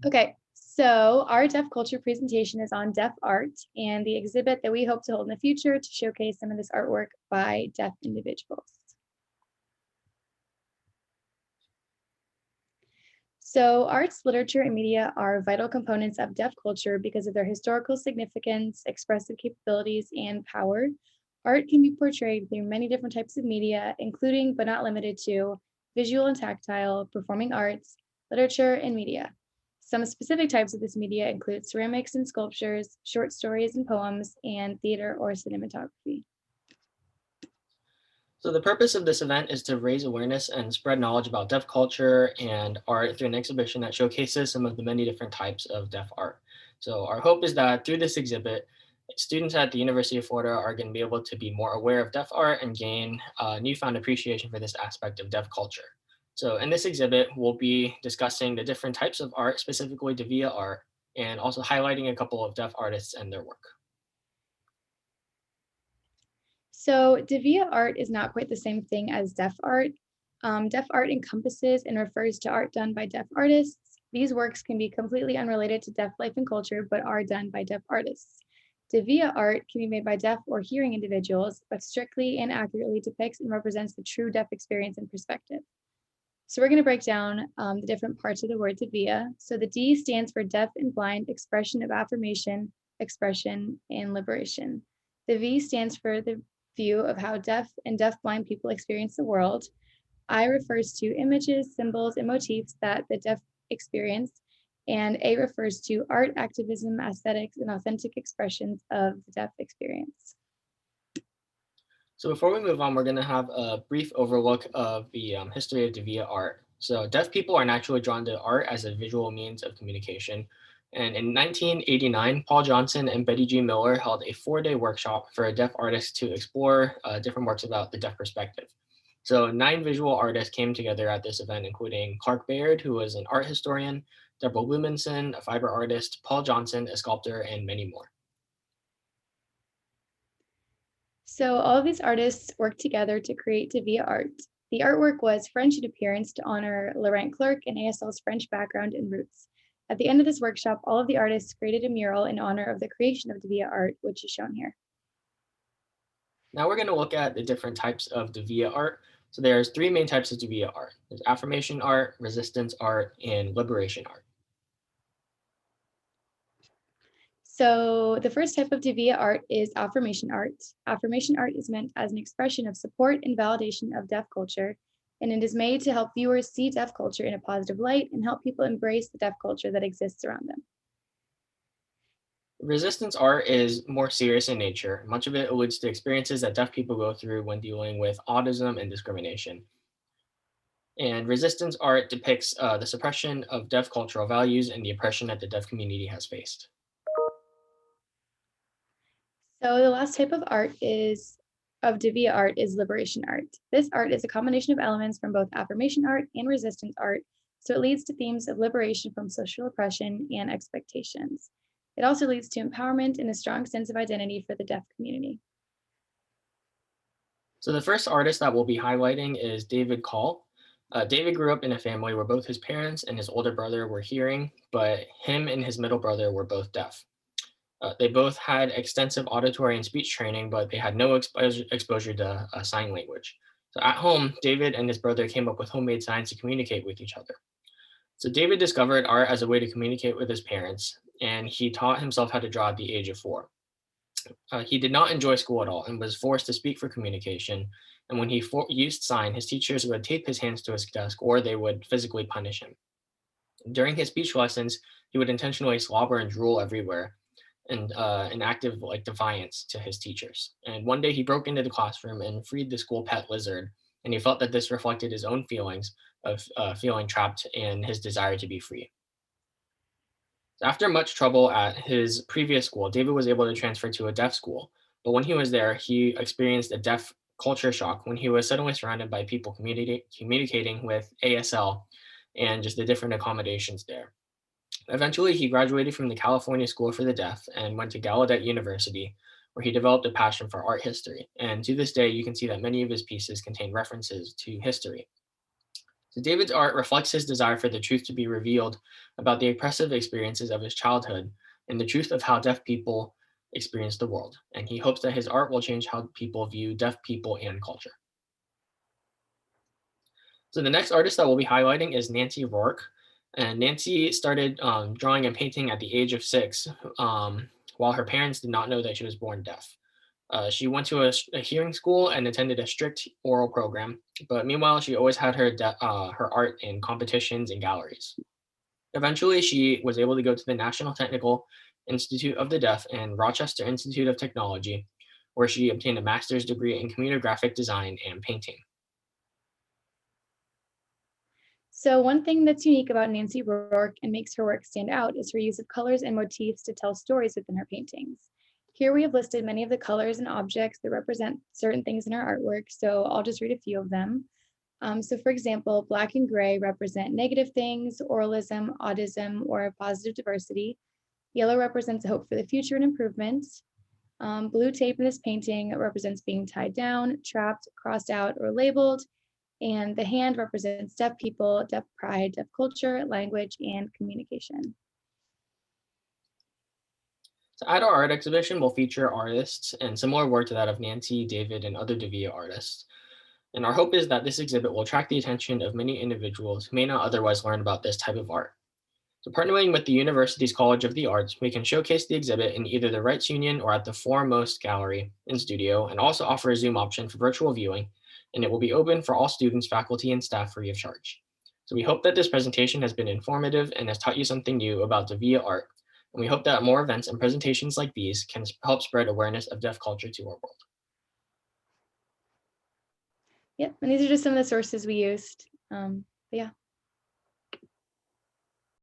Okay, so our deaf culture presentation is on deaf art and the exhibit that we hope to hold in the future to showcase some of this artwork by deaf individuals. So, arts, literature, and media are vital components of deaf culture because of their historical significance, expressive capabilities, and power. Art can be portrayed through many different types of media, including but not limited to visual and tactile, performing arts, literature, and media. Some specific types of this media include ceramics and sculptures, short stories and poems, and theater or cinematography. So the purpose of this event is to raise awareness and spread knowledge about deaf culture and art through an exhibition that showcases some of the many different types of deaf art. So our hope is that through this exhibit, students at the University of Florida are going to be able to be more aware of deaf art and gain a newfound appreciation for this aspect of deaf culture. So in this exhibit, we'll be discussing the different types of art, specifically Devia art, and also highlighting a couple of deaf artists and their work. So, Devia art is not quite the same thing as deaf art. Deaf art encompasses and refers to art done by deaf artists. These works can be completely unrelated to deaf life and culture, but are done by deaf artists. Devia art can be made by deaf or hearing individuals, but strictly and accurately depicts and represents the true deaf experience and perspective. So, we're going to break down the different parts of the word Devia. So, the D stands for deaf and blind expression of affirmation, expression, and liberation. The V stands for the view of how deaf and deaf-blind people experience the world. I refers to images, symbols, and motifs that the deaf experience. And A refers to art, activism, aesthetics, and authentic expressions of the deaf experience. So before we move on, we're going to have a brief overlook of the history of Devia art. So deaf people are naturally drawn to art as a visual means of communication. And in 1989, Paul Johnson and Betty G. Miller held a 4-day workshop for deaf artists to explore different works about the deaf perspective. So 9 visual artists came together at this event, including Clark Baird, who was an art historian, Deborah Lumenson, a fiber artist, Paul Johnson, a sculptor, and many more. So all of these artists worked together to create Devia art. The artwork was French in appearance to honor Laurent Clerc and ASL's French background and roots. At the end of this workshop, all of the artists created a mural in honor of the creation of Devia art, which is shown here. Now we're going to look at the different types of Devia art. So there's 3 main types of Devia art. There's affirmation art, resistance art, and liberation art. So the first type of Devia art is affirmation art. Affirmation art is meant as an expression of support and validation of deaf culture, and it is made to help viewers see deaf culture in a positive light and help people embrace the deaf culture that exists around them. Resistance art is more serious in nature. Much of it alludes to experiences that deaf people go through when dealing with autism and discrimination. And resistance art depicts the suppression of deaf cultural values and the oppression that the deaf community has faced. So the last type of Devia art is liberation art. This art is a combination of elements from both affirmation art and resistance art, so it leads to themes of liberation from social oppression and expectations. It also leads to empowerment and a strong sense of identity for the deaf community. So the first artist that we'll be highlighting is David Call. David grew up in a family where both his parents and his older brother were hearing, but him and his middle brother were both deaf. They both had extensive auditory and speech training, but they had no exposure to sign language. So at home, David and his brother came up with homemade signs to communicate with each other. So David discovered art as a way to communicate with his parents, and he taught himself how to draw at the age of 4. He did not enjoy school at all and was forced to speak for communication. And when he used sign, his teachers would tape his hands to his desk or they would physically punish him. During his speech lessons, he would intentionally slobber and drool everywhere and an active like defiance to his teachers. And one day he broke into the classroom and freed the school pet lizard. And he felt that this reflected his own feelings of feeling trapped and his desire to be free. After much trouble at his previous school, David was able to transfer to a deaf school. But when he was there, he experienced a deaf culture shock when he was suddenly surrounded by people communicating with ASL and just the different accommodations there. Eventually, he graduated from the California School for the Deaf and went to Gallaudet University, where he developed a passion for art history. And to this day, you can see that many of his pieces contain references to history. So David's art reflects his desire for the truth to be revealed about the oppressive experiences of his childhood and the truth of how deaf people experience the world. And he hopes that his art will change how people view deaf people and culture. So the next artist that we'll be highlighting is Nancy Rourke. And Nancy started drawing and painting at the age of 6, while her parents did not know that she was born deaf. She went to a hearing school and attended a strict oral program, but meanwhile, she always had her art in competitions and galleries. Eventually, she was able to go to the National Technical Institute of the Deaf and Rochester Institute of Technology, where she obtained a master's degree in computer graphic design and painting. So one thing that's unique about Nancy Rourke and makes her work stand out is her use of colors and motifs to tell stories within her paintings. Here we have listed many of the colors and objects that represent certain things in her artwork, so I'll just read a few of them. So for example, black and gray represent negative things, oralism, autism, or positive diversity. Yellow represents hope for the future and improvement. Blue tape in this painting represents being tied down, trapped, crossed out, or labeled. And the hand represents deaf people, deaf pride, deaf culture, language, and communication. So at our art exhibition, we'll feature artists and similar work to that of Nancy, David, and other Devia artists. And our hope is that this exhibit will attract the attention of many individuals who may not otherwise learn about this type of art. So partnering with the university's College of the Arts, we can showcase the exhibit in either the Rights Union or at the Foremost Gallery and Studio, and also offer a Zoom option for virtual viewing, and it will be open for all students, faculty, and staff free of charge. So we hope that this presentation has been informative and has taught you something new about Devia art, and we hope that more events and presentations like these can help spread awareness of deaf culture to our world. Yep, and these are just some of the sources we used. Yeah.